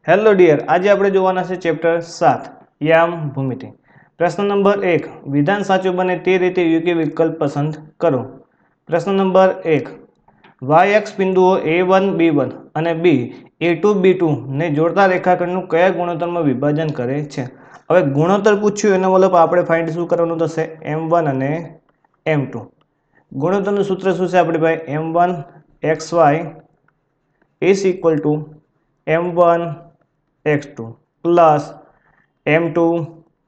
Hello dear, આજે આપણે જોવાના છે ચેપ્ટર 7 યામ ભૂમિતિ. પ્રશ્ન નંબર 1, વિધાન સાચું બને તે રીતે યોગ્ય વિકલ્પ પસંદ કરો. પ્રશ્ન નંબર 1, yx બિંદુઓ a1 b1 અને b a2 b2 ને જોડતા રેખાખંડનું કયા ગુણોત્તરમાં વિભાજન કરે છે? હવે ગુણોત્તર પૂછ્યું એનો મતલબ આપણે ફાઇન્ડ શું કરવાનું થશે? m1 અને m2. ગુણોત્તરનું સૂત્ર શું છે આપણી પાસે? m1 xy is equal to m1 x2 plus m2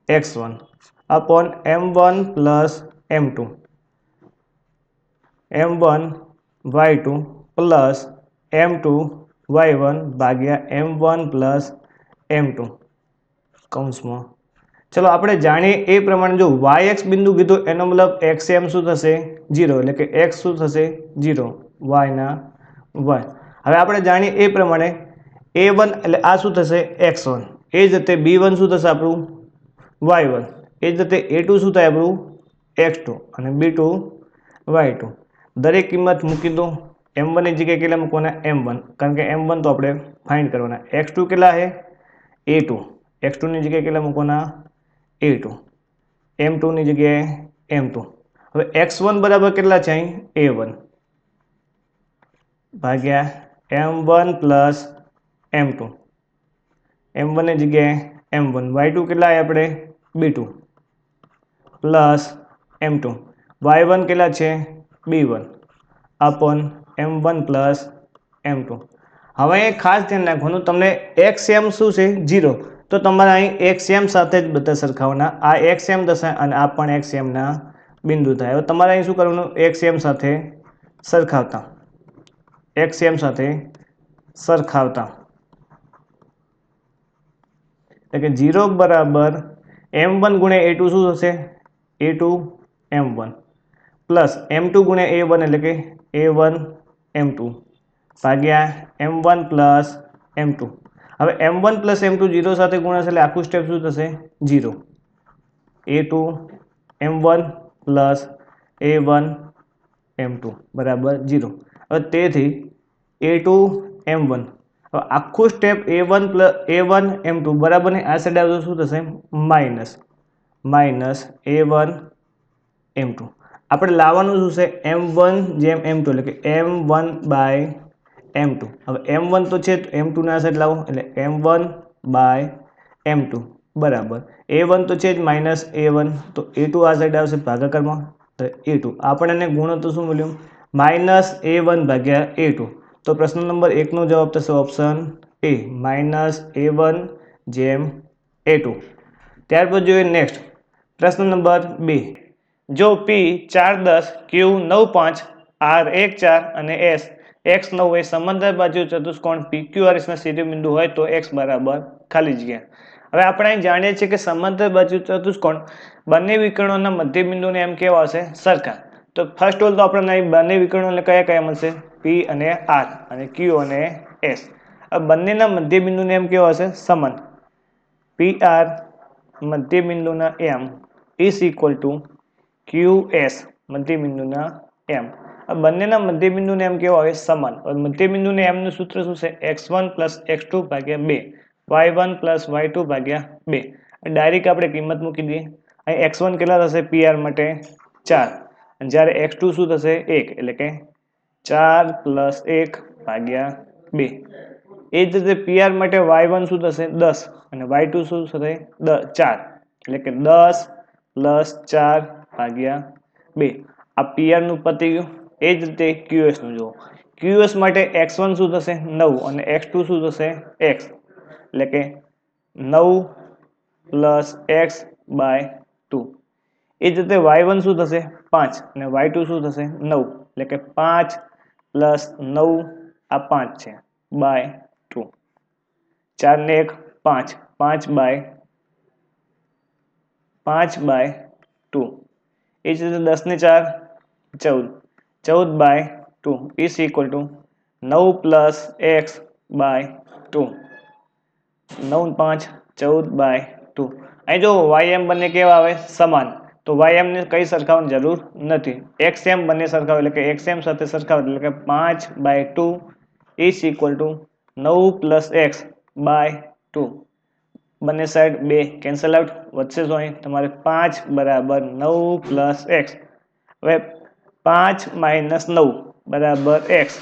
x1 upon m1 plus m2 m1 y2 plus m2 y1 ભાગ્યા m1 plus m2 કૌંસમાં. ચલો આપણે જાણીએ એ પ્રમાણે જો yx બિંદુ કીધું એનો મતલબ xm શું થશે? 0, એટલે કે x શું થશે? 0, y ના y. હવે આપણે જાણીએ એ પ્રમાણે a1 એટલે આ શું થશે? x1. એ જ રીતે b1 શું થશે આપણું? y1. એ જ રીતે a2 શું થાય આપણું? x2 અને b2 y2. દરેક કિંમત મૂકી દો. m1 ની જગ્યાએ કેટલા મૂકવાના? m1, કારણ કે m1 તો આપણે ફાઇન્ડ કરવાના. x2 કેટલા છે? a2. x2 ની જગ્યાએ કેટલા મૂકવાના? a2. m2 ની જગ્યાએ m2. હવે x1 બરાબર કેટલા છે અહીં? a1 ભાગ્યા m1 પ્લસ m2. m1 ની જગ્યાએ m1. y2 કેટલા આપણે? b2 plus m2. y1 કેટલા છે? b1 upon m1 plus m2. હવે ખાસ ધ્યાન રાખવાનું, તમને xm શું છે? 0. તો તમારે અહીં xm સાથે જ બધા સરખાવવાના. આ xm દર્શાવે અને આ પણ xm ના બિંદુ થાય. હવે તમારે અહીં શું કરવાનું? xm સાથે સરખાવતા. xm સાથે સરખાવતા. એટલે કે 0 બરાબર m1 ગુણ્યા a2 શું થશે? a2 m1 પ્લસ m2 ગુણ્યા a1 એટલે કે a1 m2 ભાગ્યા m1 પ્લસ m2. હવે m1 પ્લસ m2 0 સાથે ગુણાશે એટલે આખું સ્ટેપ શું થશે? 0. a2 m1 plus a1 m2 બરાબર 0. હવે તેથી a2 m1 આખું સ્ટેપ a1 m2 બરાબર ને આ સાઈડ આવતો શું થશે? Minus a1 m2. આપણે લાવવાનું શું છે? m1 જેમ m2 એટલે કે m1 બાય m2. હવે m1 તો છે, m2 ના સાઈડ લાવો એટલે m1 બાય m2 બરાબર a1 તો છે જ માઇનસ a1, તો a2 આ સાઈડ આવશે ભાગાકારમાં, તો a2. આપણને ગુણોત્તર શું મળ્યું? માઇનસ a1 ભાગ્યા a2. તો પ્રશ્ન નંબર 1 નો જવાબ થશે ઓપ્શન એ, માઇનસ a1 જેમ a2. ત્યાર પછી જોઈએ નેક્સ્ટ પ્રશ્ન નંબર 2. જો p 4 10 q 9 5 r 1 4 અને s x 9 એ સમાંતર બાજુ ચતુષ્કોણ pqrs ના શિરોબિંદુ હોય તો x બરાબર ખાલી જગ્યા. હવે આપણે અહીં જાણીએ છીએ કે સમાંતર બાજુ ચતુષ્કોણ બંને વિકર્ણોના મધ્યબિંદુને એમ કેવા હશે? સરખા. તો ફર્સ્ટ ઓલ તો આપણને અહીં બંને વિકર્ણો કયા કયા મળશે? p અને r અને q અને s. આ બંનેના મધ્યબિંદુને એમ કેવા હશે? સમાન. pr મધ્યબિંદુના m is equal to qs મધ્યબિંદુના m. આ બંનેના મધ્યબિંદુને એમ કેવા હોય? સમાન. મધ્યબિંદુને m નું સૂત્ર શું છે? x1 plus x2 ભાગ્યા 2 y1 plus y2 ભાગ્યા 2. ડાયરેક્ટ આપણે કિંમત મૂકી દઈએ. અહીં x1 કેટલા થશે? pr માટે 4, અને જ્યારે x2 શું થશે? 1, એટલે કે 4 plus 1 ભાગ્યા 2. એ જ રીતે pr માટે y1 શું થશે? 10, અને y2 શું થશે? 4, એટલે કે 10 plus 4 ભાગ્યા 2. આ pr નું પતી ગયું. એ જ રીતે qs નું જુઓ. qs માટે x1 શું થશે? 9, અને x2 શું થશે? x, એટલે કે 9 plus x by 2. એ જ રીતે y1 શું થશે? 5, અને y2 શું થશે? 9, એટલે કે 5 plus 9 આ 5 છે by 2. 4 ને 1 5, 5 by 2. એ જ રીતે 10 ને 4 14, 14 by 2 is equal to 9 plus x by 2. 9 5 14 by 2. અહીં જો ym બંને કેવા આવે? સમાન. તો ym ને કઈ સરખાવવાની જરૂર નથી. xm બંને સરખાવે એટલે કે xm સાથે સરખાવે એટલે કે 5 by 2 is equal to 9 plus x 2 બંને સાઈડ 2 કેન્સલ આઉટ, વધશે શું અહીં તમારે 5 બરાબર 9 પ્લસ એક્સ. હવે 5 માઇનસ 9 બરાબર એક્સ,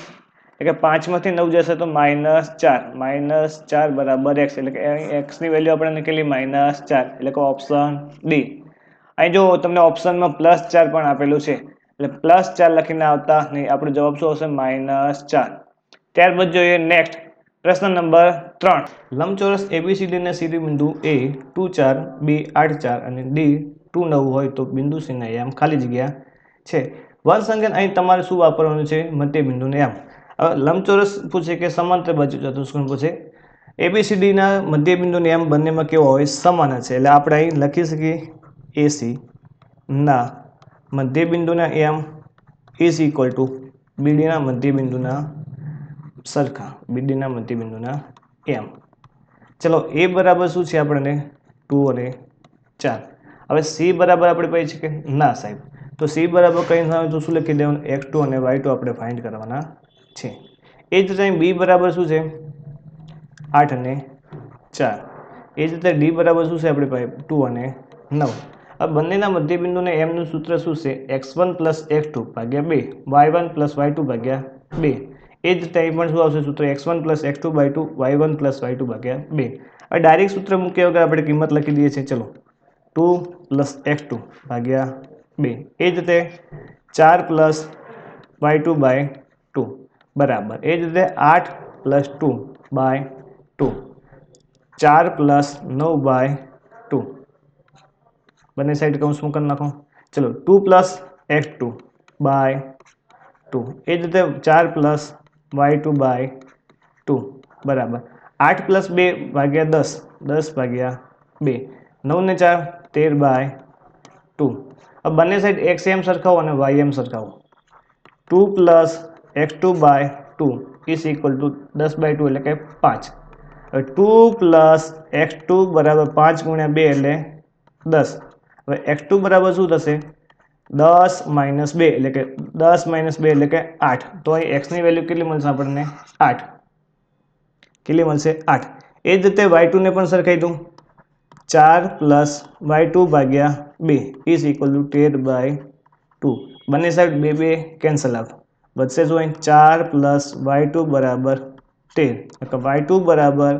એટલે કે 5માંથી 9 જશે તો -4 બરાબર એક્સ, એટલે કે અહીં એક્સની વેલ્યુ આપણે કેટલી -4, એટલે કે ઓપ્શન ડી. અહીં જો તમને ઓપ્શનમાં +4 પણ આપેલું છે, એટલે +4 લખીને આવતા નહીં, આપણો જવાબ શું હશે -4. ત્યારબાદ જોઈએ નેક્સ્ટ પ્રશ્ન નંબર 3. લંબચોરસ ABCD ના CD બિંદુ A 2 4 B 8 4 અને D 2 9 હોય તો બિંદુ C ના યામ ખાલી જગ્યા છે. વર્ગસંકેત અહીં તમારે શું વાપરવાનું છે? મધ્ય બિંદુને યામ. હવે લંબચોરસ પૂછે કે સમાંતર બાજુ ચતુષ્કોણ પૂછે. ABCD ના મધ્ય બિંદુને યામ બંનેમાં કેવો હોય? સમાન છે. એટલે આપણે અહીં લખી શકીએ AC ના મધ્ય બિંદુના યામ is equal to BD ના મધ્ય બિંદુના સરખા, BD ના મધ્ય બિંદુના યામ. ચલો A બરાબર શું છે આપણને 2 અને 4. હવે C બરાબર આપણે પાસે છે કે ના સાહેબ, તો C બરાબર કંઈ ના હોય તો શું લખી દેવાનું? x2 અને y2 આપણે ફાઇન્ડ કરવાના છે. એ જ રીતે B બરાબર શું છે 8 અને 4. એ જ રીતે D બરાબર શું છે આપણી પાસે 2 અને 9. આ બંનેના મધ્ય બિંદુને m નું સૂત્ર શું છે? x1 + x2 ભાગ્યા 2 y1 + y2 ભાગ્યા 2. એ જ રીતે અહીં પણ શું આવશે સૂત્ર? x1 + x2 ભાગ્યા 2 y1 + y2 ભાગ્યા 2. હવે ડાયરેક્ટ સૂત્ર મૂક્યા વગર આપણે કિંમત લખી દઈએ છીએ. ચલો 2 + x2 ભાગ્યા 2. એ જ રીતે 4 + y2/2 બરાબર. એ જ રીતે 8 + 2/2, 4 + 9/2. બંને સાઈડ કૌંસમાં કરી નાખો. ચલો 2 + x2/2. એ જ રીતે 4 + y2/2 બરાબર. 8 + 2 ભાગ્યા 10, 10/2. 9 ને 4 13/2. अब બંને સાઈડ x m સરખાવો અને y m સરખાવો. 2 + x2/2 is equal to 10/2 એટલે કે 5. હવે 2 + x2 બરાબર 5 × 2 એટલે 10. હવે x2 બરાબર શું થશે? 10 - 2 એટલે કે 10 - 2 એટલે કે 8. તો અહીં x ની વેલ્યુ કેટલી મળશે આપણને? 8. કેટલી મળશે? 8. એ જ રીતે y2 ને પણ સરખાઈ દઉં. 4 + y2/2 is equal to 13/2. બંને સાઈડ 2 2 કેન્સલ આઉટ, વધશે શું અહીં? 4 + y2 બરાબર 13, એટલે y2 બરાબર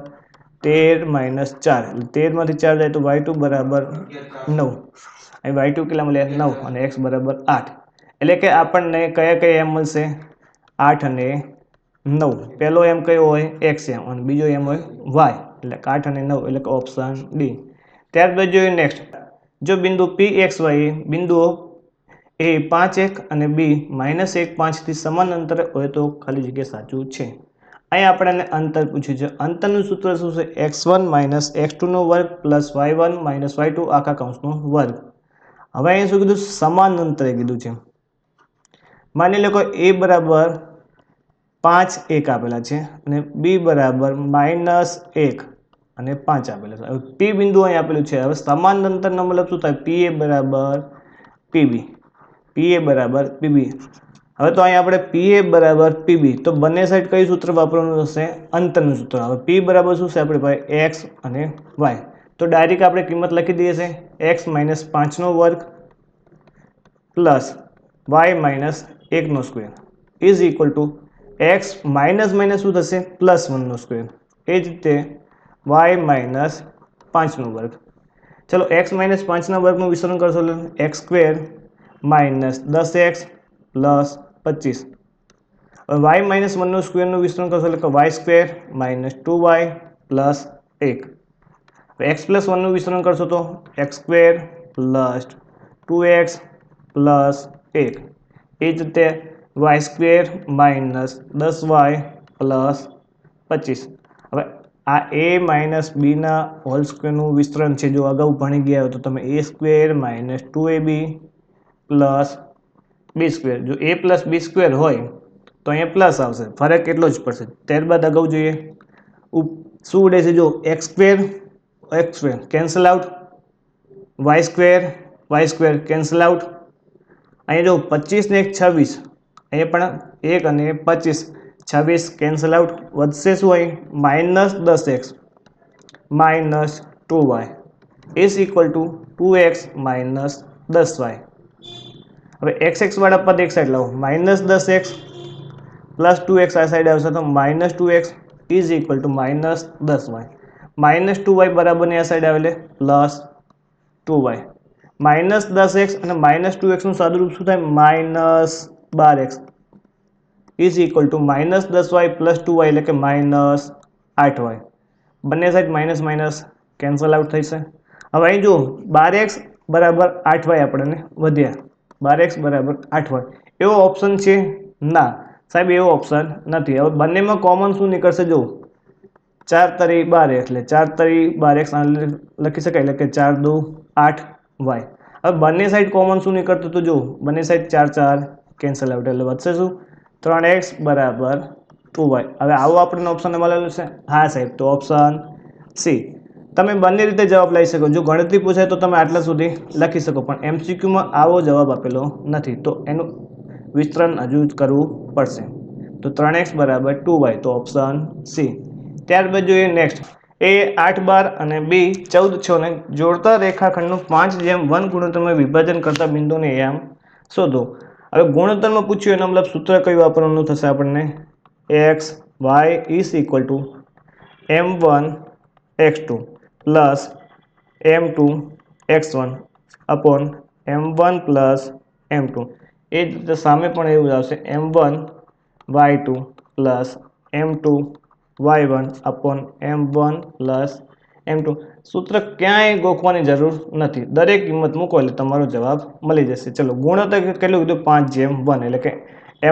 13 - 4, એટલે 13માંથી 4 જાય તો y2 બરાબર 9. અહીં y2 કેટલા મળ્યા? 9 અને x બરાબર 8. એટલે કે આપણને કયા કયા એમ મળશે? 8 અને 9. પહેલો એમ કયો હોય? x એમ, અને બીજો એમ હોય y, એટલે 8 અને 9 એટલે કે ઓપ્શન ડી. ત્યારબાદ જોઈએ નેક્સ્ટ. જો બિંદુ PXY બિંદુઓ A 5 1 અને B -1 5 થી સમાન અંતરે હોય તો ખાલી જગ્યા સાચું છે. અહીં આપણને અંતર પૂછ્યું છે. અંતરનું સૂત્ર શું છે? x1 - x2² + y1 - y2 આખા કૌંસનો વર્ગ. હવે અહીં શું કીધું? સમાન અંતરે કીધું છે. માની લો કે A બરાબર 5 1 આપેલા છે અને B બરાબર -1 અને 5 આપેલા છે. હવે P બિંદુ અહીં આપેલું છે. હવે સમાન અંતરનો મતલબ શું થાય? PA બરાબર PB, PA બરાબર PB. હવે તો અહીં આપણે PA બરાબર PB, તો બંને સાઈડ કયું સૂત્ર વાપરવાનું થશે? અંતરનું સૂત્ર. હવે P બરાબર શું છે આપણી પાસે? x અને y. તો ડાયરેક્ટ આપણે કિંમત લખી દઈએ છીએ x - 5² + y - 1² is equal to x minus શું થશે? +1². એ જ રીતે y - 5². ચલો x - 5² વિસ્તરણ કરશો એટલે x² - 10x + 25. હવે y - 1² વિસ્તરણ કરશો એટલે કે y² - 2y + 1. x + 1 વિસ્તરણ કરશો તો x² + 2x + 1. એ જ રીતે y² - 10y + 25. હવે આ a - b ના હોલ સ્ક્વેરનું વિસ્તરણ છે. જો અગાઉ ભણી ગયા હોય તો તમે a² - 2ab + b². જો a + b² હોય તો અહીંયા પ્લસ આવશે, ફરક એટલો જ પડશે. ત્યારબાદ અગાઉ જોઈએ શું ઉડે છે? જો x² cancel out, y² cancel out. અહીંયા જો 25 ને 1 26, અહીંયા પણ 1 અને 25 26 કેન્સલ આઉટ, વધશે શું અહીં? -10x -2y is equal to 2x - 10y. હવે x વાળા પદ એક સાઈડ લાવો, -10x પ્લસ 2x આ સાઈડ આવશે તો -2x is equal to -10y. -2y બરાબરની આ સાઈડ આવે એટલે +2y. -10x અને -2x નું સાદુરૂપ શું થાય? -12x is equal to -10y plus 2y એટલે કે -8y. બંને side minus minus cancel out થશે. હવે અહીં જુઓ 12x બરાબર 8y આપણને વધ્યા, 12x બરાબર 8y. એવો ઓપ્શન છે? ના સાહેબ, એવો ઓપ્શન નથી. હવે બંનેમાં કોમન શું નીકળશે? જુઓ 4 તરી 12 એટલે 4 તરી 12x લખી શકાય એટલે કે 4 દુ 8y. હવે બંને સાઈડ કોમન શું નીકળતું હતું? જુઓ બંને સાઈડ 4 4 કેન્સલ આઉટ એટલે વધશે શું? 3x બરાબર 2y. હવે આવો આપણને ઓપ્શન મળેલું છે? હા સાહેબ, તો ઓપ્શન સી. તમે બંને રીતે જવાબ લઈ શકો. જો ગણતરી પૂછાય તો તમે આટલા સુધી લખી શકો, પણ એમસીક્યુમાં આવો જવાબ આપેલો નથી તો એનું વિસ્તરણ હજુ જ કરવું પડશે. તો 3x બરાબર 2y, તો ઓપ્શન સી. ત્યારબાદ જોઈએ નેક્સ્ટ. એ 8 12 અને બી 14 6 ને જોડતા રેખાખંડનું 5:1 ગુણોત્તરમાં વિભાજન કરતા બિંદુને આમ શોધો. હવે ગુણોત્તરમાં પૂછ્યું એનો મતલબ સૂત્ર કયું વાપરવાનું થશે આપણને? x y is equal to m1 x2 plus m2 x1 upon m1 plus m2. એ જ રીતે સામે પણ એવું જ આવશે, m1 y2 plus m2 y1 upon m1 plus m2. સૂત્ર ક્યાંય ગોખવાની જરૂર નથી, દરેક કિંમત મૂકો એટલે તમારો જવાબ મળી જશે. ચલો ગુણોત્તર કેટલું કીધું? 5:1 એટલે કે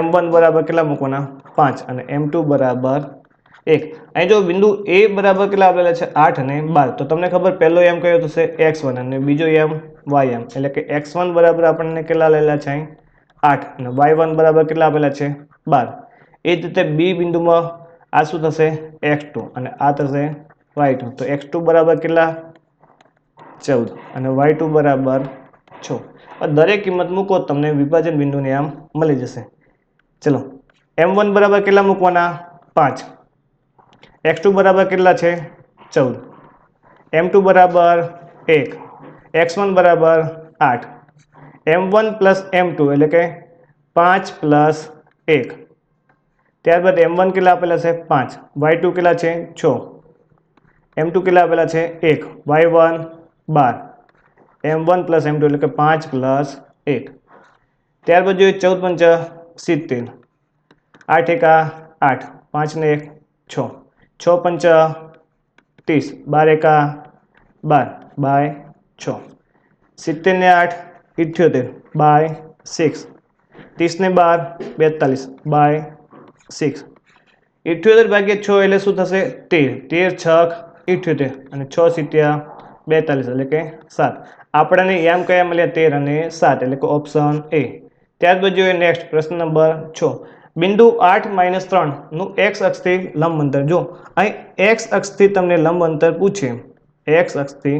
m1 બરાબર કેટલા મૂકવાના? 5 અને m2 બરાબર 1. અહીં જો બિંદુ એ બરાબર કેટલા આપેલા છે? 8 અને 12. તો તમને ખબર પહેલો એમ કયો થશે? x1 અને બીજો એમ ym, એટલે કે x1 બરાબર આપણને કેટલા લેલા છે? 8 અને y1 બરાબર કેટલા આપેલા છે? 12. એ જ રીતે બી બિંદુમાં આ શું થશે? x2 અને આ થશે y2. તો x2 બરાબર કેટલા? 14 અને y2 બરાબર 6. દરેક કિંમત મૂકો તમને વિભાજન બિંદુને આમ મળી જશે. ચલો m1 બરાબર કેટલા મૂકવાના? 5. x2 બરાબર કેટલા છે? 14. m2 બરાબર 1. x1 બરાબર 8. m1 પ્લસ m2 એટલે કે 5 પ્લસ 1. ત્યારબાદ m1 કેટલા આપેલા છે? 5. y2 કેટલા છે? 6. m2 કેટલા આપેલા છે? 1. y1 12. m1 પ્લસ m2 એટલે કે 5 પ્લસ 1. ત્યારબાદ જોઈએ 14 પંચા 70. 8 એકા 8, 5 ને 1 6, 6 પંચા 30, 12 એકા 12 બાય 6, 70 ને 8 78 બાય 6, 30 ને 12 42 બાય 6. 78 ભાગ્યા 6 એટલે શું થશે? 13. 13 છક 78 અને 6 સિત્યા 42 એટલે કે 7. આપણને એમ કયા મળ્યા? 13 અને 7 એટલે કે ઓપ્શન એ. ત્યારબાદ જોઈએ નેક્સ્ટ પ્રશ્ન નંબર 6. બિંદુ 8 - 3 નું x અક્ષથી લંબ અંતર. જો અહીં x અક્ષથી તમને લંબ અંતર પૂછે, x અક્ષથી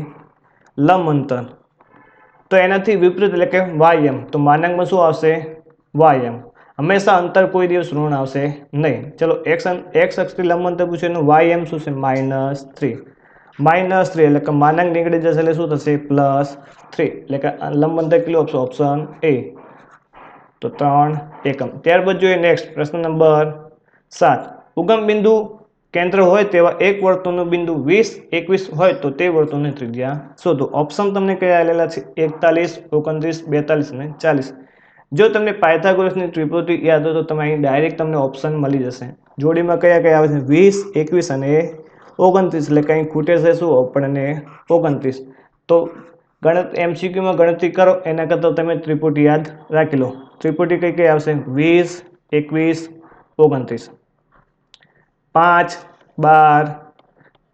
લંબ અંતર, તો એનાથી વિપરીત એટલે કે ym, તો માનાંકમાં શું આવશે? ym. હંમેશા અંતર કોઈ દિવસ ઋણ આવશે નહીં. ચલો x અક્ષથી લંબ અંતર પૂછે એનું ym શું છે? -3. -3 એટલે કે માનાંક નીકળી જશે એટલે શું થશે? +3 એટલે કે લંબ અંતર કેટલું આપશો? ઓપ્શન એ, તો 3 એકમ. ત્યારબાદ જોઈએ નેક્સ્ટ પ્રશ્ન નંબર 7. ઉગમ બિંદુ કેન્દ્ર હોય તેવા એક વર્તુળનું બિંદુ 20 21 હોય તો તે વર્તુળની ત્રિજ્યા શોધો. ઓપ્શન તમને કયા આવેલા છે? 41 29 42 અને 40. જો તમને પાયથાગોરસની ત્રિપુટી યાદ હોય તો તમે અહીં ડાયરેક્ટ તમને ઓપ્શન મળી જશે. જોડીમાં કયા કયા આવે છે? 20 21 અને 29 એટલે કંઈ ખૂટે છે શું? આપણને 29. તો એમસીક્યુમાં ગણતરી કરો એના કરતાં તમે ત્રિપુટી યાદ રાખી લો. ત્રિપુટી કઈ કઈ આવશે? 20 21 29, 5 12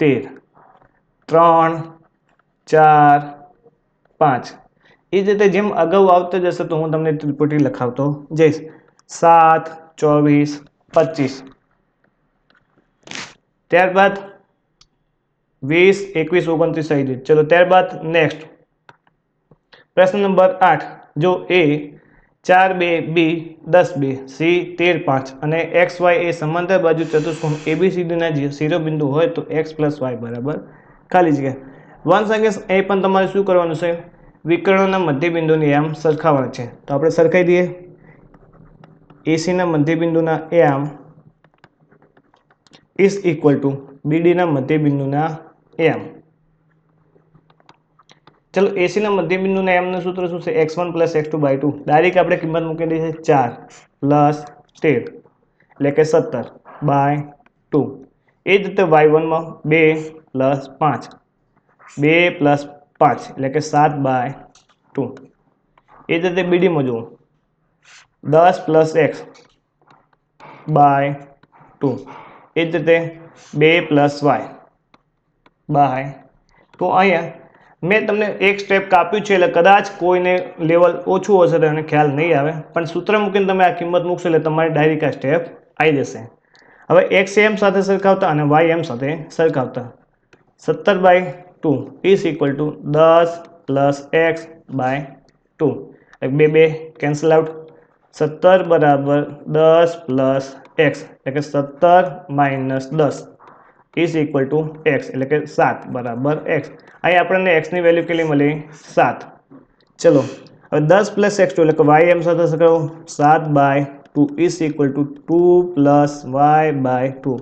13, 3 4 5. એ જ રીતે જેમ અગાઉ આવતો જશે તો હું તમને ત્રિપુટી લખાવતો જઈશ. 7 24 25, ત્યારબાદ 20 21 29 થઈ ગયું. ચલો ત્યારબાદ નેક્સ્ટ પ્રશ્ન નંબર 8. જો એ 4 2 બી 10 2 સી 13 5 અને XY એ સમાંતર બાજુ ચતુષ્કોણ ABCD ના શિરોબિંદુ હોય તો x + y બરાબર ખાલી જગ્યા વંશ અંકેશ એ પણ તમારે શું કરવાનું છે વિકર્ણોના મધ્યબિંદુની આમ સરખાવવાનું છે તો આપણે સરખાઈ દઈએ એસીના મધ્યબિંદુના આમ ઇઝ ઇક્વલ ટુ બીડીના મધ્યબિંદુના આમ ચલો એસીના મધ્યબિંદુના એમનું સૂત્ર શું છે x1 + x2/2 ડાયરેક્ટ આપણે કિંમત મૂકી દઈએ 4 + 13 એટલે કે 17/2 એ જ રીતે y1 માં 2 + 5 2 + 5 એટલે કે 7/2 એ જ રીતે બીડીમાં જુઓ 10 + x/2 એ જ રીતે 2 + y/2 અહીંયા મેં તમને એક સ્ટેપ કાપ્યું છે એટલે કદાચ કોઈને લેવલ ઓછું હશે તો એને ખ્યાલ નહીં આવે પણ સૂત્ર મૂકીને તમે આ કિંમત મૂકશો એટલે તમારી ડાયરેક્ટ આ સ્ટેપ આવી જશે હવે x એમ સાથે સરખાવતા અને y એમ સાથે સરખાવતા 17/2 ઇઝ ઇક્વલ ટુ 10 + x/2 બે બે કેન્સલ આઉટ 17 બરાબર 10 + x એટલે કે 17 - 10 ઇઝ ઇક્વલ ટુ x એટલે કે 7 બરાબર x અહીં આપણને x ની વેલ્યુ કેટલી મળી 7 ચલો હવે 10 + x2 એટલે કે y એમ સાથે સરખાવો 7/2 ઇઝ ઇક્વલ ટુ 2 + y/2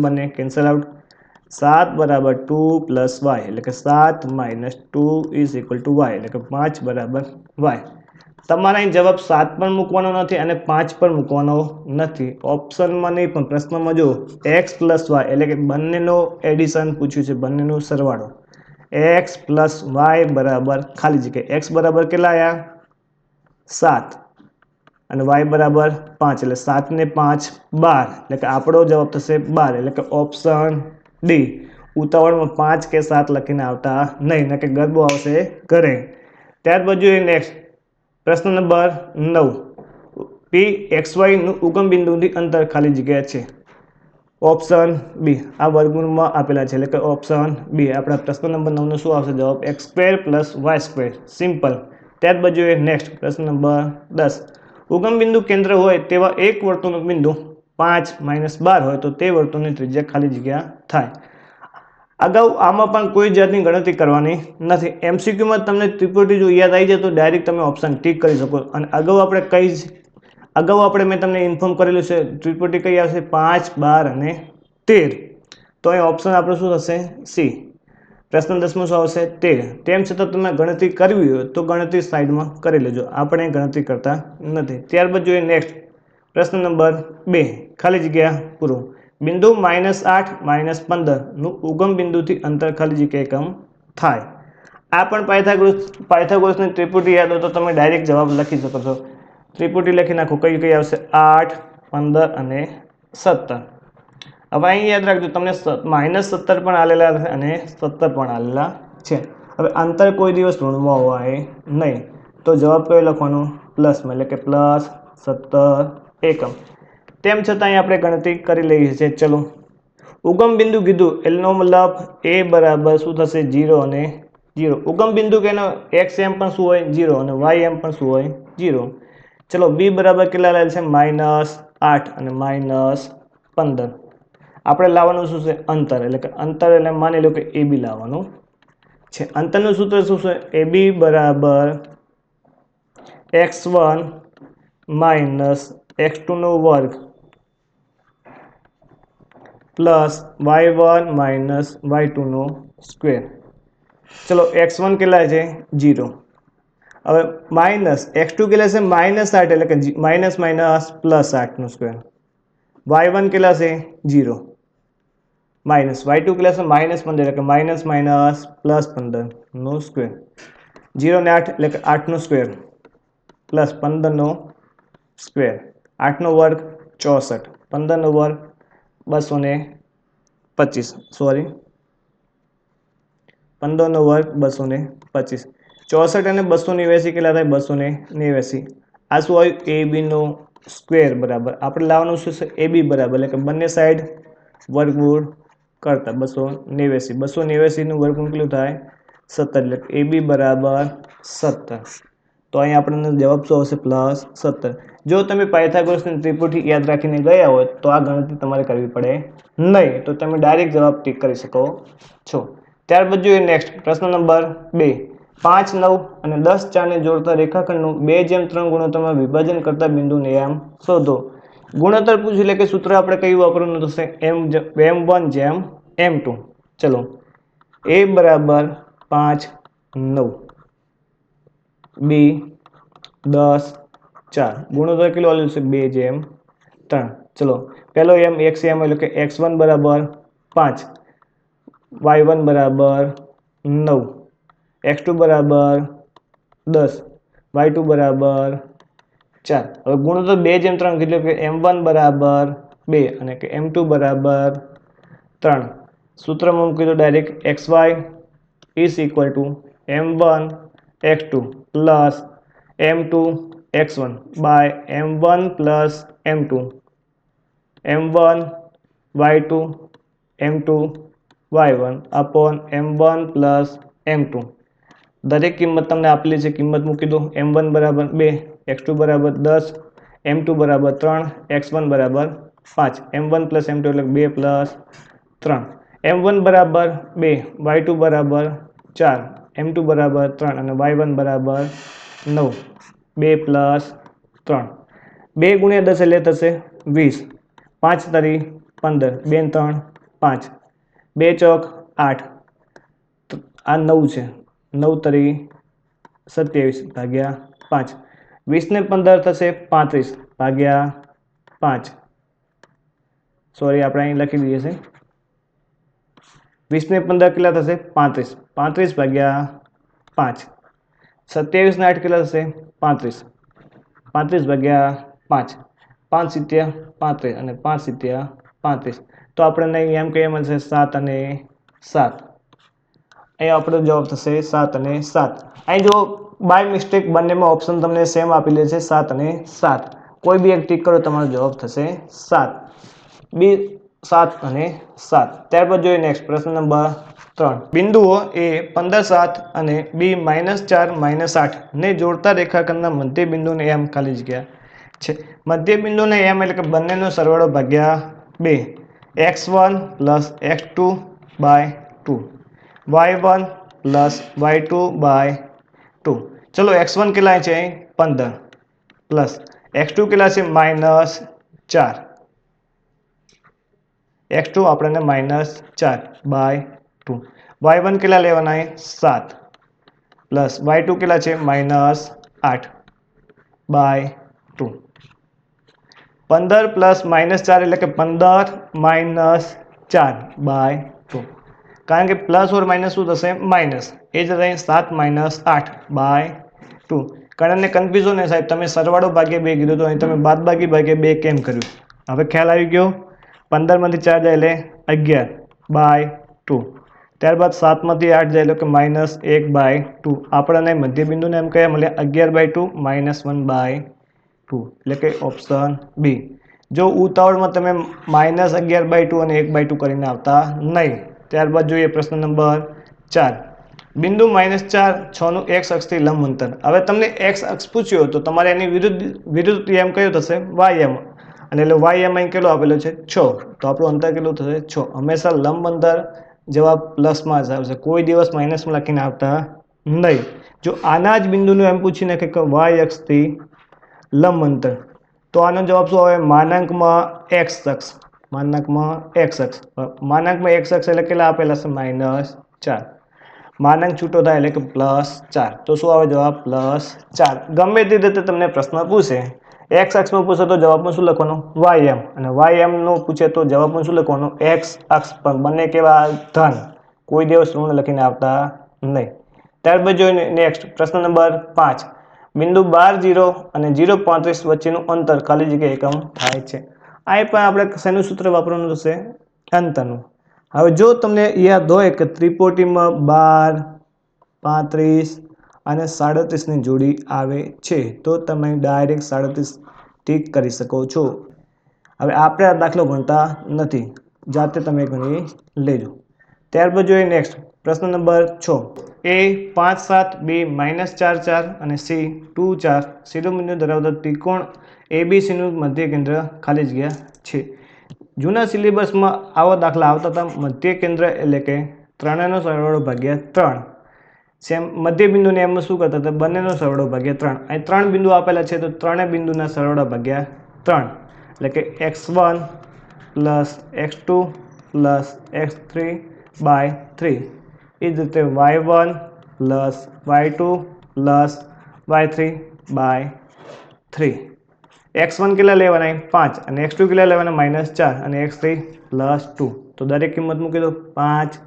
બંને કેન્સલ આઉટ 7 બરાબર 2 + y એટલે કે 7 - 2 ઇઝ ઇક્વલ ટુ y એટલે કે 5 બરાબર y તમારે અહીં જવાબ 7 પણ મૂકવાનો નથી અને 5 પણ મૂકવાનો નથી ઓપ્શનમાં નહીં પણ પ્રશ્નમાં જો x + y એટલે કે બંનેનો એડિશન પૂછ્યું છે બંનેનો સરવાળો x + y બરાબર ખાલી જગ્યા x બરાબર કેટલા આવ્યા 7 અને y બરાબર 5 એટલે 7 ને 5 12 એટલે કે આપણો જવાબ થશે 12 એટલે કે ઓપ્શન ડી ઉતાવળમાં 5 કે 7 લખીને આવતા નહીં કે ગરબો આવશે ઘરે ત્યારબાદ જોઈએ નેક્સ્ટ પ્રશ્ન નંબર 9 pxy નું ઉગમ બિંદુથી અંતર ખાલી જગ્યા છે ઓપ્શન બી આ વર્ગમૂળમાં આપેલા છે એટલે કે ઓપ્શન બી આપણા પ્રશ્ન નંબર 9 નો શું આવશે જવાબ x² + y² સિમ્પલ ત્યારબાદ જોઈએ નેક્સ્ટ પ્રશ્ન નંબર 10 ઉગમ બિંદુ કેન્દ્ર હોય તેવા એક વર્તુળનું બિંદુ 5 - 12 હોય તો તે વર્તુળની ત્રિજ્યા ખાલી જગ્યા થાય અગાઉ આમાં પણ કોઈ જાતની ગણતરી કરવાની નથી એમસીક્યુમાં તમને ત્રિપુટી જો યાદ આવી જાય તો ડાયરેક્ટ તમે ઓપ્શન ટીક કરી શકો અને અગાઉ આપણે મેં તમને ઇન્ફોર્મ કરેલું છે ત્રિપુટી કઈ આવશે 5 12 અને 13 તો અહીં ઓપ્શન આપણો શું થશે સી પ્રશ્ન 10માં શું આવશે 13 તેમ છતાં તમે ગણતરી કરવી હોય તો ગણતરી સાઈડમાં કરી લેજો આપણે ગણતરી કરતા નથી ત્યારબાદ જોઈએ નેક્સ્ટ પ્રશ્ન નંબર 2 ખાલી જગ્યા પૂરું બિંદુ -8 - 15 નું ઉગમ બિંદુથી અંતર ખાલી જગ્યા એકમ થાય આ પણ પાયથાગોરસની ત્રિપુટી યાદ હોય તો તમે ડાયરેક્ટ જવાબ લખી શકો છો ત્રિપુટી લખી નાખો કઈ આવશે 8 15 અને 17 હવે અહીં યાદ રાખજો તમને -17 પણ આલેલા છે અને 17 પણ આલેલા છે હવે અંતર કોઈ દિવસ ઋણમાં હોય નહીં તો જવાબ કયો લખવાનો પ્લસમાં એટલે કે +17 એકમ તેમ છતાં અહીં આપણે ગણતરી કરી લઈએ છીએ ચલો ઉગમ બિંદુ કીધું એનો મતલબ a બરાબર શું થશે 0 અને 0 ઉગમ બિંદુ કે એનો x એમ પણ શું હોય 0 અને y એમ પણ શું હોય 0 ચલો b બરાબર કેટલા લાવેલ છે -8 અને -15 આપણે લાવવાનું શું છે અંતર એટલે કે અંતર એટલે માની લો કે ab લાવવાનું છે અંતરનું સૂત્ર શું છે ab બરાબર x1 - x2 નો વર્ગ પ્લસ y1 - y2 નો સ્ક્વેર ચલો x1 કેટલા છે 0 હવે માઇનસ x2 કેટલા છે -8 એટલે કે માઇનસ +8 નો સ્ક્વેર y1 કેટલા છે 0 માઇનસ y2 કેટલા છે -15 એટલે કે -+15 નો સ્ક્વેર 0 ને 8 એટલે કે 8 નો સ્ક્વેર પ્લસ 15 નો સ્ક્વેર 8 નો વર્ગ 64 15 નો વર્ગ 225 સોરી 15 નો વર્ગ 225 64 અને 289 કેટલા થાય 289 આ શું આવ્યું ab નો સ્ક્વેર બરાબર આપણે લાવવાનું શું છે ab બરાબર એટલે કે બંને સાઈડ વર્ગમૂળ કરતા 289 નું વર્ગમૂળ કેટલું થાય 17 એટલે ab બરાબર 17 તો અહીં આપણને જવાબ શું આવશે +17 જો તમે પાયથાગોરસની ત્રિપુટી યાદ રાખીને ગયા હોય તો આ ગણતરી તમારે કરવી પડે નહીં તો તમે ડાયરેક્ટ જવાબ ટીક કરી શકો છો ત્યારબાદ જોઈએ નેક્સ્ટ પ્રશ્ન નંબર 2 5 9 અને 10 4 ને જોડતા રેખાખંડનું 2:3 ગુણોત્તરમાં વિભાજન કરતા બિંદુને એમ શોધો. ગુણોત્તર પૂછ્યું એટલે કે સૂત્ર આપણે કયું વાપરવાનું થશે m1 જેમ m2. ચલો a બરાબર 5 9 b 10 4 ગુણોત્તર કેટલો આવેલું છે 2:3. ચલો પહેલો m x m એટલે કે x1 બરાબર 5 y1 બરાબર 9 x2 બરાબર 10 y2 બરાબર 4. હવે ગુણોત્તર 2:3 કીધું કે m1 બરાબર 2 અને કે m2 બરાબર 3. સૂત્રમાં મૂકી દો direct xy is equal to m1 x2 plus m2 x1 by m1 plus m2 m1 y2 m2 y1 upon m1 plus m2. દરેક કિંમત તમને આપેલી છે, કિંમત મૂકી દો. m1 બરાબર 2 x2 બરાબર 10 m2 બરાબર 3 x1 બરાબર 5 m1 plus m2 એટલે 2 plus 3 m1 બરાબર 2 y2 બરાબર 4 m2 બરાબર 3 અને y1 બરાબર 9 2 plus 3 2 ગુણ્યા 10 એટલે થશે 20 5 તરી 15 2 3 5 2 ચોક 8 આ 9 છે 9 તરી 27 ભાગ્યા 5 20 ને 15 થશે 35 ભાગ્યા 5 સોરી આપણે અહીં લખી દઈએ છે 20 ને 15 કેટલા થશે 35 35 ભાગ્યા 5 27 ને 8 કેટલા થશે 35 35 ભાગ્યા 5 5 સિત્યા 35 અને 5 સિત્યા 35 તો આપણને એમ કહીએ મળશે 7 અને 7. અહીં આપણો જવાબ થશે 7 અને 7. અહીં જો બાય મિસ્ટેક બંનેમાં ઓપ્શન તમને સેમ આપેલી છે 7 અને 7. કોઈ બી એક ટીક કરો તમારો જવાબ થશે 7. બી 7 અને 7. ત્યારબાદ જોઈએ નેક્સ્ટ પ્રશ્ન નંબર 3. બિંદુઓ એ 15 7 અને બી -4 -8 ને જોડતા રેખાખંડના મધ્ય બિંદુને એમ ખાલી જગ્યા છે. મધ્ય બિંદુને એમ એટલે કે બંનેનો સરવાળો ભાગ્યા 2 x1 plus x2 by 2 y1 plus y2 by 2. ચલો x1 કેટલા છે 15 પ્લસ x2 કેટલા છે -4 x2 આપણને -4 by 2 y1 કેટલા લેવાના 7 પ્લસ y2 કેટલા છે -8 by 2 15 પ્લસ -4 એટલે કે 15 -4 by 2 કારણ કે પ્લસ ઓર માઇનસ શું થશે માઇનસ એ જ રહે 7 -8 by 2. ઘણાને કન્ફ્યુઝન ને સાહેબ તમે સરવાળો ભાગ્યા 2 કીધું તો અહીં તમે બાદબાકી ભાગ્યા 2 કેમ કર્યું? હવે ખ્યાલ આવી ગયો 15 માંથી 4 જાય એટલે 11 by 2 ત્યારબાદ 7 માંથી 8 જાય એટલે કે -1 by 2 આપણને મધ્ય બિંદુને એમ કયા મળે 11 by 2 -1 by 2 એટલે કે ઓપ્શન બી. જો ઉતાવળમાં તમે -11 by 2 અને 1 by 2 કરીને આવતા નહીં. ત્યારબાદ જોઈએ પ્રશ્ન નંબર 4. બિંદુ -4 6 નું x અક્ષથી લંબ અંતર. હવે તમને x અક્ષ પૂછ્યો તો તમારે એની વિરુદ્ધ એમ કયો થશે y m અને એટલે y m અહીં કેટલો આપેલો છે 6 તો આપણું અંતર કેટલું થશે 6. હંમેશા લંબ અંતર જવાબ પ્લસમાં જ આવશે, કોઈ દિવસ માઇનસમાં લખીને આવતા નહીં. જો આના જ બિંદુનું એમ પૂછીને કે y અક્ષથી લંબ અંતર તો આનો જવાબ શું આવે માનાંકમાં x અક્ષ માનાંકમાં x અક્ષ માનાંકમાં x અક્ષ એટલે કેટલા આપેલા છે -4 માનાંક છૂટો થાય એટલે કે +4 તો શું આવે જવાબ +4. ગમે તે રીતે તમને પ્રશ્ન પૂછે x અક્ષમાં પૂછે તો જવાબમાં શું લખવાનું y m અને y m નો પૂછે તો જવાબમાં શું લખવાનું x અક્ષ પર બંને કેવા ધન કોઈ દિવસ ઋણ લખીને આવતા નહીં. ત્યારબાદ જોઈએ નેક્સ્ટ પ્રશ્ન નંબર 5. બિંદુ 12 0 અને 0.35 વચ્ચેનું અંતર ખાલી જગ્યા એકમ થાય છે. અહીં પણ આપણે શેનું સૂત્ર વાપરવાનું થશે અંતરનું. હવે જો તમને યાદ હોય કે ત્રિપોટીમાં 12 35 અને 37 ની જોડી આવે છે તો તમે ડાયરેક્ટ 37 ટીક કરી શકો છો. હવે આપણે આ દાખલો ગણતા નથી, જાતે તમે ગણી લેજો. ત્યારબાદ જોઈએ નેક્સ્ટ પ્રશ્ન નંબર 6. એ 5 7 બી -4 4 અને સી 2 4 શિરોબિંદુ ધરાવતા ત્રિકોણ એબીસી નું મધ્ય કેન્દ્ર ખાલી જગ્યા છે. જૂના સિલેબસમાં આવા દાખલા આવતા હતા. મધ્ય કેન્દ્ર એટલે કે ત્રણેયનો સરવાળો ભાગ્યા 3 સેમ મધ્ય બિંદુને એમમાં શું કરતા હતા બંનેનો સરવાળો ભાગ્યા 3 અહીં 3 બિંદુ આપેલા છે તો ત્રણેય બિંદુના સરવાળો ભાગ્યા 3 એટલે કે x1 plus x2 plus x3 by 3 એ જ રીતે y1 plus y2 plus y3 by 3 x1 કેટલા લેવાના 5 અને x2 કેટલા લેવાના -4 અને x3 પ્લસ 2 તો દરેક કિંમત મૂકી દો 5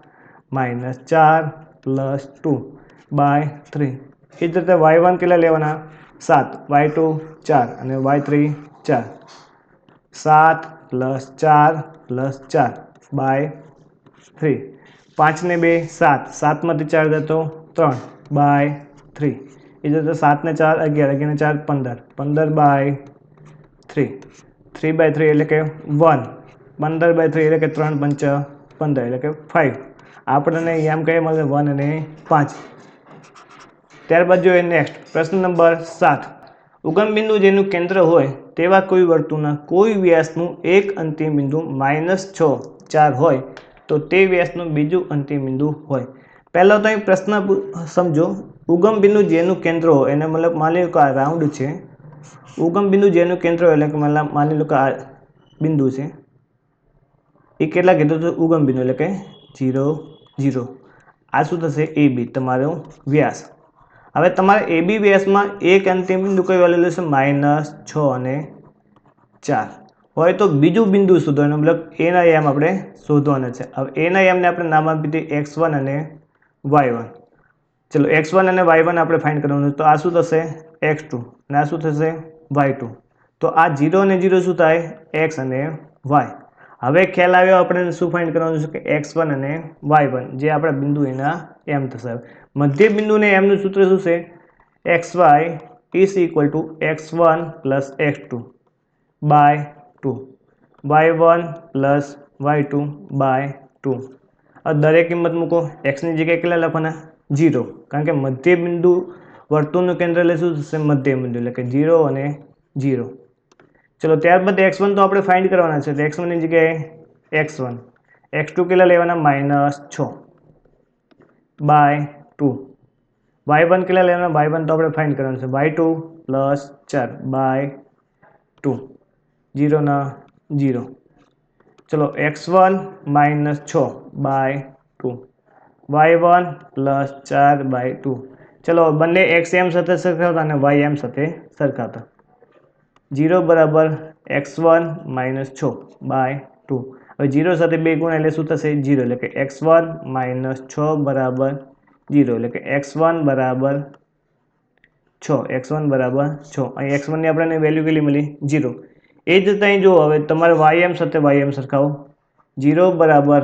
-4 પ્લસ 2 બાય 3 એ જ રીતે y1 કેટલા લેવાના 7 y2 4 અને y3 4 7 પ્લસ 4 પ્લસ 4 બાય 3 5 ને 2 7 7 માંથી 4 જતો 3 બાય 3 એ જ રીતે 7 ને 4 11 11 ને 4 15 15 બાય 3 3 બાય 3 એટલે કે 1 15 બાય 3 એટલે કે 3 5 15 એટલે કે 5 આપણને એમ કહીએ મળે 1 અને 5 ત્યારબાદ જોઈએ નેક્સ્ટ પ્રશ્ન નંબર 7 ઉગમ બિંદુ જેનું કેન્દ્ર હોય તેવા કોઈ વર્તુળના કોઈ વ્યાસનું એક અંતિમ બિંદુ -6 4 હોય તો તે વ્યાસનું બીજું અંતિમ બિંદુ હોય પહેલાં તો અહીં પ્રશ્ન સમજો ઉગમ બિંદુ જેનું કેન્દ્ર હોય એને મતલબ માની લો કે આ રાઉન્ડ છે ઉગમ બિંદુ જેનું કેન્દ્ર હોય એટલે કે મતલબ માની લો કે આ બિંદુ છે એ કેટલા કીધું તો ઉગમ બિંદુ એટલે કે 0 0 આ શું થશે AB તમારો વ્યાસ હવે તમારે AB વ્યાસમાં એક અંતિમ બિંદુ કયું આવેલું છે -6 અને 4 હોય તો બીજું બિંદુ શોધવાનું મતલબ એના એમ આપણે શોધવાના છે હવે એના એમને આપણે નામ આપી દીધી x1 અને y1 ચલો x1 અને y1 આપણે ફાઇન્ડ કરવાનું તો આ શું થશે x2 અને આ શું થશે y2 તો આ 0 અને 0 શું થાય x અને y હવે ખ્યાલ આવ્યો આપણે શું ફાઇન્ડ કરવાનું છે કે x1 અને y1 જે આપણા બિંદુ એના એમ થશે મધ્ય બિંદુને એમનું સૂત્ર શું છે xy is equal to x1 plus x2 by 2 y1 plus y2 by 2 अब દરેક કિંમત મૂકો x ની જગ્યાએ કેટલા લખવાના 0 કારણ કે મધ્ય બિંદુ વર્તુળનું કેન્દ્ર એટલે શું થશે મધ્ય બિંદુ એટલે કે 0 અને 0 ચલો ત્યારબાદ x1 તો આપણે ફાઇન્ડ કરવાના છે તો x1 ની જગ્યાએ x1 x2 કેટલા લેવાના -6 બાય 2 y1 કેટલા લેવાના y1 તો આપણે ફાઇન્ડ કરવાનું છે y2 પ્લસ 4 બાય 2 0 ના 0 ચલો x1 -6 by 2 y1 plus 4 by 2 ચલો બંને x એમ સાથે સરખાવતા અને y એમ સાથે સરખાવતા 0 બરાબર x1 -6 બાય 2 હવે 0 સાથે 2 ગુણ્યા એટલે શું થશે 0 એટલે કે x1 -6 બરાબર 0 એટલે કે x1 બરાબર 6 x1 બરાબર 6 અહીં x1 ની આપણને વેલ્યુ કેટલી મળી 0 એ જ રીતે અહીં જો હવે તમારે ym સાથે ym સરખાવો 0 બરાબર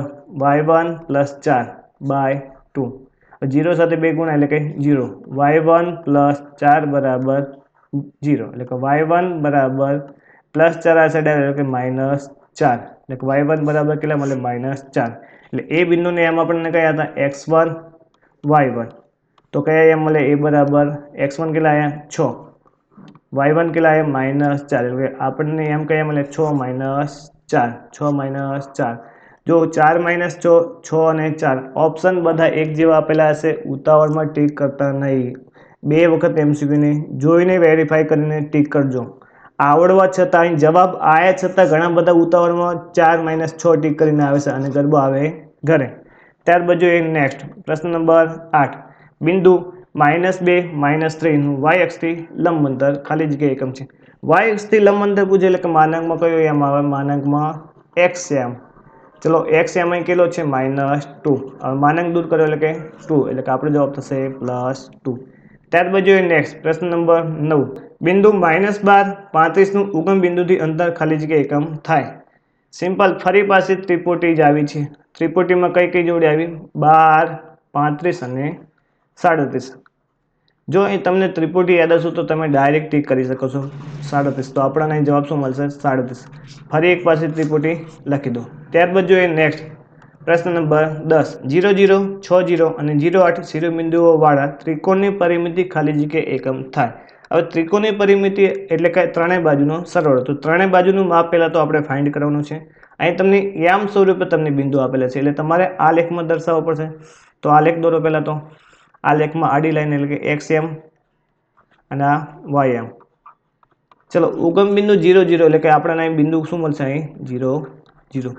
y1 પ્લસ 4 બાય 2 0 સાથે 2 ગુણ્યા એટલે કે 0 y1 પ્લસ 4 બરાબર 0 એટલે કે y1 બરાબર પ્લસ 4 આ સાઈડ આવે એટલે કે -4 એટલે કે y1 બરાબર કેટલા મળે -4 એટલે એ બિંદુને એમ આપણને કયા હતા x1 y1 તો કયા એમ મળે એ બરાબર x1 કેટલા આવ્યા 6 y1 કેટલા આવ્યા -4 એટલે આપણને એમ કયા મળે 6 -4 જો 4 6 અને 4 ઓપ્શન બધા એક જેવા આપેલા હશે ઉતાવળમાં ટીક કરતા નહીં 2 વખત MCQને જોઈને વેરીફાઈ કરીને ટીક કરજો આવડવા છતાં અહીં જવાબ આયા છતાં ઘણા બધા ઉતાવળમાં 4 -6 ટીક કરીને આવે છે અને ગરબો આવે ઘરે ત્યારબાદ જોઈએ નેક્સ્ટ પ્રશ્ન નંબર 8 બિંદુ -2 -3 નું y અક્ષથી લંબ અંતર ખાલી જગ્યા એકમ છે y અક્ષથી લંબ અંતર પૂછે એટલે કે માનાંકમાં કયો એમ આવે માનાંકમાં x એમ ચલો x એમ અહીં કેટલો છે -2 હવે માનાંક દૂર કરો એટલે કે 2 એટલે કે આપણો જવાબ થશે +2 ત્યારબાદ જોઈએ નેક્સ્ટ પ્રશ્ન નંબર 9 બિંદુ -12 35 નું ઉગમ બિંદુથી અંતર ખાલી જગ્યા એકમ થાય સિમ્પલ ફરી પાસે ત્રિપુટી જ આવી છે ત્રિપુટીમાં કઈ કઈ જોડી આવી 12 35 અને 37 જો અહીં તમને ત્રિપુટી યાદ હશે તો તમે ડાયરેક્ટ ટીક કરી શકો છો 37 તો આપણને અહીં જવાબ શું મળશે 37 ફરી એક પાસે ત્રિપુટી લખી દો ત્યારબાદ જોઈએ નેક્સ્ટ પ્રશ્ન નંબર 10 0 0 6 0 અને 0 8 શિરોબિંદુઓ વાળા ત્રિકોણની પરિમિતિ ખાલી જગ્યા એકમ થાય હવે ત્રિકોણની પરિમિતિ એટલે કે ત્રણેય બાજુનો સરવાળો તો ત્રણેય બાજુનું માપ પહેલાં તો આપણે ફાઇન્ડ કરવાનું છે અહીં તમને યામ સ્વરૂપે તમને બિંદુ આપેલા છે એટલે તમારે આ લેખમાં દર્શાવવો પડશે. તો આ લેખ દોરો પહેલાં. તો આ લેખમાં આડી લાઈન એટલે કે એક્સ એમ અને આ વાય એમ. ચલો ઉગમ બિંદુ 0 0 એટલે કે આપણને અહીં બિંદુ શું મળશે? અહીં 0 0.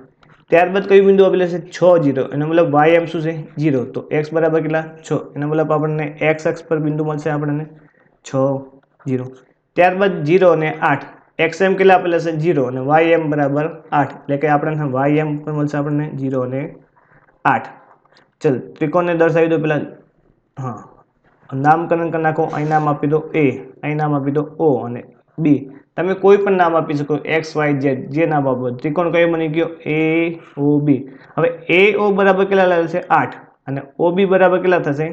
ત્યારબાદ કયું બિંદુ આપેલું છે? 6 0. એનો મતલબ વાય એમ શું છે? 0. તો એક્સ બરાબર કેટલા? 6. એનો મતલબ આપણને એક્સ અક્ષ પર બિંદુ મળશે આપણને 6 0. ત્યારબાદ 0 અને 8. એક્સ એમ કેટલા આપેલા છે? 0 અને વાય એમ બરાબર 8 એટલે કે આપણને વાય એમ પર મળશે આપણને 0 અને 8. ચલ ત્રિકોણને દર્શાવી દો પહેલાં. હા, નામકરણ કરી નાખો. અહીં નામ આપી દો એ, અહીં નામ આપી દો ઓ અને બી. તમે કોઈ પણ નામ આપી શકો, એક્સ વાય ઝેડ, જે નામ આપો. ત્રિકોણ કયો બની ગયો? એ ઓ બી. હવે એ ઓ બરાબર કેટલા લાવે છે? 8 અને ઓ બી બરાબર કેટલા થશે?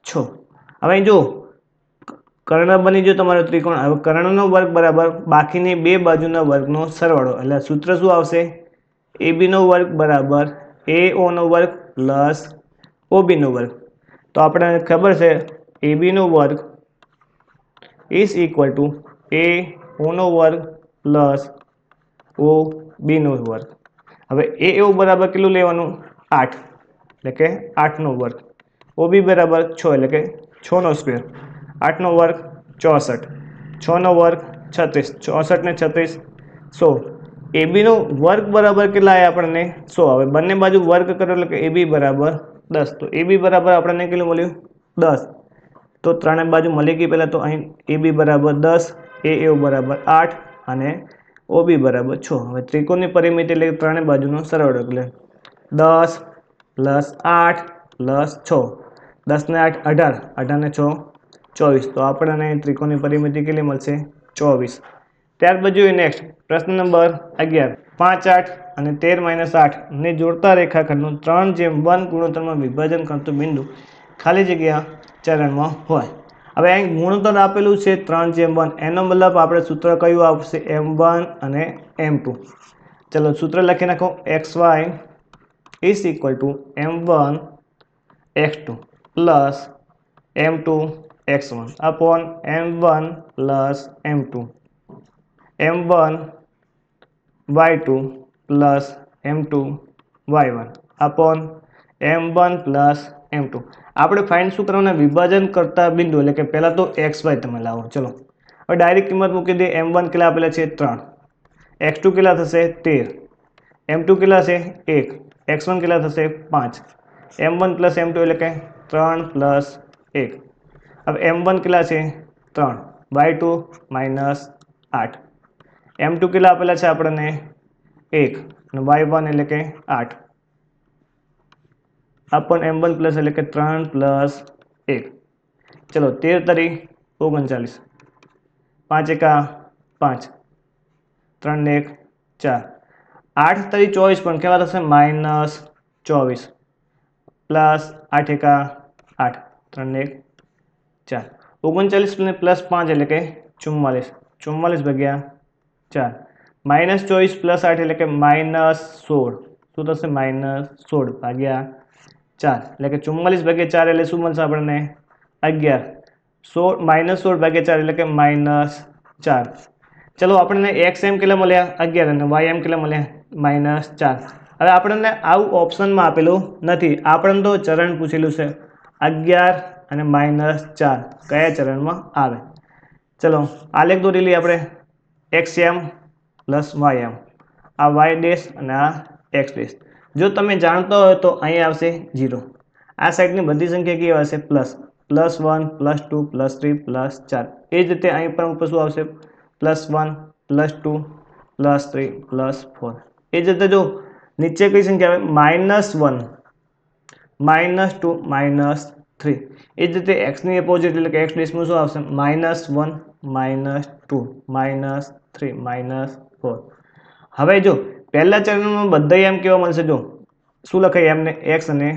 6. હવે જો કર્ણ બની ગયો તમારો ત્રિકોણ. હવે કર્ણનો વર્ગ બરાબર બાકીની બે બાજુના વર્ગનો સરવાળો. એટલે સૂત્ર શું આવશે? એ બીનો વર્ગ બરાબર એ ઓનો વર્ગ પ્લસ ઓ બીનો વર્ગ. તો આપણને ખબર છે એ બીનો વર્ગ ઇઝ ઇક્વલ ટુ એ ઓનો વર્ગ પ્લસ ઓ બીનો વર્ગ. હવે એ ઓ બરાબર કેટલું લેવાનું? 8 એટલે કે 8નો વર્ગ. ઓ બી બરાબર 6 એટલે કે 6નો સ્ક્વેર. 8નો વર્ગ 64, 6નો વર્ગ 36, 64 ને 36 100. એ બીનો વર્ગ બરાબર કેટલા આવ્યા આપણને? 100. હવે બંને બાજુ વર્ગ કરો એટલે કે એ બી બરાબર 10. તો એ બી બરાબર આપણને કેટલું મળ્યું? 10. તો ત્રણેય બાજુ મળી ગઈ. પહેલાં તો અહીં એ બી બરાબર 10, એ બરાબર 8 અને ઓ બી બરાબર 6. હવે ત્રિકોણની પરિમિતિ એટલે ત્રણેય બાજુનો સરવાળો એટલે 10 પ્લસ 8 પ્લસ 6. 10 ને 8 18, 18 ને 6 24. તો આપણને ત્રિકોણની પરિમિતિ કેટલી મળશે? 24. ત્યારબાદ જોઈએ નેક્સ્ટ પ્રશ્ન નંબર 11. 5 8 અને 13 - 8 ને જોડતા રેખાખંડનું 3:1 ગુણોત્તરમાં વિભાજન કરતું બિંદુ ખાલી જગ્યા ચરણમાં હોય. હવે અહીં ગુણોત્તર આપેલું છે 3:1. એનો મતલબ આપણે સૂત્ર કયું આવશે? M1 અને M2. ચલો સૂત્ર લખી નાખો. XY is equal to M1 x2 plus M2 x1 upon M1 plus M2, M1 y2 plus M2 y1 upon M1 plus M2. આપણે ફાઇન્ડ શું કરવાના? વિભાજન કરતા બિંદુ એટલે કે પહેલાં તો XY તમે લાવો. ચલો હવે ડાયરેક્ટ કિંમત મૂકી દે. M1 કેટલા આપેલા છે? 3. x2 કેટલા થશે? 13. M2 કેટલા છે? 1. x1 કેટલા થશે? 5. M1 પ્લસ M2 એટલે કે 3 પ્લસ 1. હવે M1 કેટલા છે? 3. y2 minus 8. M2 કેટલા આપેલા છે આપણને? 1 અને y1 એટલે કે 8 આપણ M1 પ્લસ એટલે કે 3 પ્લસ 1. ચલો 13 તરી 39, 5 એકા 5, 3 ને 1 4, 8 તરી 24 પણ કેવા થશે? -24 પ્લસ 8 એકા 8, 3 ને 1 4, 39 ને પ્લસ 5 એટલે કે 44, 44 ભાગ્યા 4, -24 પ્લસ 8 એટલે કે -16. શું થશે? -16 ભાગ્યા 4 એટલે કે 44 ભાગ્યા 4 એટલે શું મળશે આપણને? 11. 16 ભાગ્યા 4 એટલે કે -4. ચલો આપણને એક્સ એમ કેટલા મળ્યા? 11 અને વાય એમ કેટલા મળ્યા? -4. હવે આપણને આવું ઓપ્શનમાં આપેલું નથી. આપણને તો ચરણ પૂછેલું છે 11 અને -4 કયા ચરણમાં આવે. ચલો આલેખ દોરી લઈએ આપણે. એક્સ એમ પ્લસ વાય એમ, આ વાય ડેશ અને આ એક્સ ડેશ. જો તમે જાણતો હોય તો અહીં આવશે 0. આ સાઈડની બધી સંખ્યા કેવી આવશે? પ્લસ. +1 +2 +3 +4. એ જ રીતે અહીં પણ ઉપર શું આવશે? +1 +2 +3 +4. એ જ રીતે જો નીચે કઈ સંખ્યા આવે? -1 -2 -3. એ જ રીતે એક્સની અપોઝિટ એટલે કે એક્સ ડેશમાં શું આવશે? -1 -2 -3 -4. હવે જો પહેલા ચરણમાં બધા એમ કેવા મળશે? જો શું લખાય? એમને એક્સ અને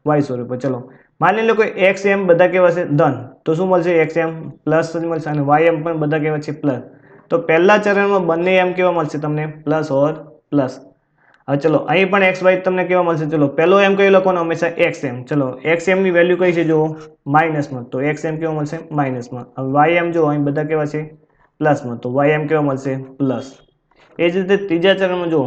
વાય સ્વરૂપે. ચલો માની લો કે એક્સ એમ બધા કેવા છે? ધન. તો શું મળશે? એક્સ એમ પ્લસ જ મળશે અને વાય એમ પણ બધા કેવા છે? પ્લસ. તો પહેલા ચરણમાં બંને એમ કેવા મળશે તમને? Plus or plus. હવે ચલો અહીં પણ એક્સ વાય તમને કેવા મળશે? ચલો પહેલો એમ કયો લખવાનો? હંમેશા એક્સ એમ. ચલો એક્સ એમની વેલ્યુ કઈ છે? જો માઇનસમાં. તો એક્સ એમ કેવા મળશે? માઇનસમાં. હવે વાય એમ જો અહીં બધા કેવા છે? પ્લસમાં. તો વાય એમ કેવા મળશે? પ્લસ. એ જ રીતે ત્રીજા ચરણમાં જો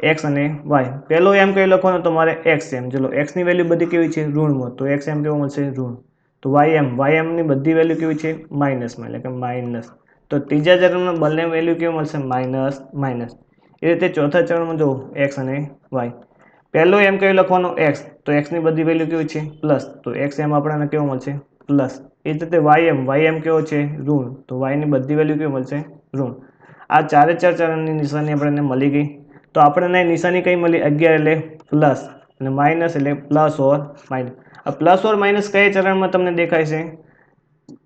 એક્સ અને વાય. પહેલો એમ કઈ લખવાનો તમારે એક્સ એમ. ચલો એક્સની વેલ્યુ બધી કેવી છે ઋણમાં, તો એક્સ એમ કેવો મળશે ઋણ. તો વાય એમની બધી વેલ્યુ કેવી છે માઇનસમાં, એટલે કે માઇનસ. તો ત્રીજા ચરણમાં બંને વેલ્યુ કેવું મળશે માઇનસ માઇનસ. એ રીતે ચોથા ચરણમાં જો એક્સ અને વાય. પહેલો એમ કયું લખવાનો એક્સ, તો એક્સની બધી વેલ્યુ કેવી છે પ્લસ, તો એક્સ એમ આપણને કેવો મળશે પ્લસ. એ જ રીતે વાય એમ કેવો છે ઋણ, તો વાયની બધી વેલ્યુ કેવી મળશે ઋણ. આ ચારે ચાર ચરણની નિશાની આપણને મળી ગઈ. તો આપણને નિશાની કઈ મળી 11 એટલે પ્લસ અને માઇનસ એટલે પ્લસ ઓર માઇનસ. આ પ્લસ ઓર માઇનસ કયા ચરણમાં તમને દેખાય છે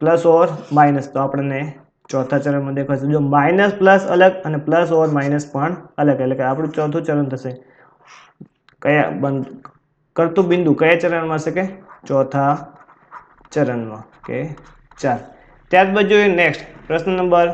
પ્લસ ઓર માઇનસ, તો આપણને ચોથા ચરણમાં દેખાશે. જો માઇનસ પ્લસ અલગ અને પ્લસ ઓર માઇનસ પણ અલગ, એટલે કે આપણું ચોથું ચરણ થશે કયા બંધ કરતું બિંદુ કયા ચરણમાં હશે કે ચોથા ચરણમાં. કે 4. ત્યારબાદ જોઈએ નેક્સ્ટ પ્રશ્ન નંબર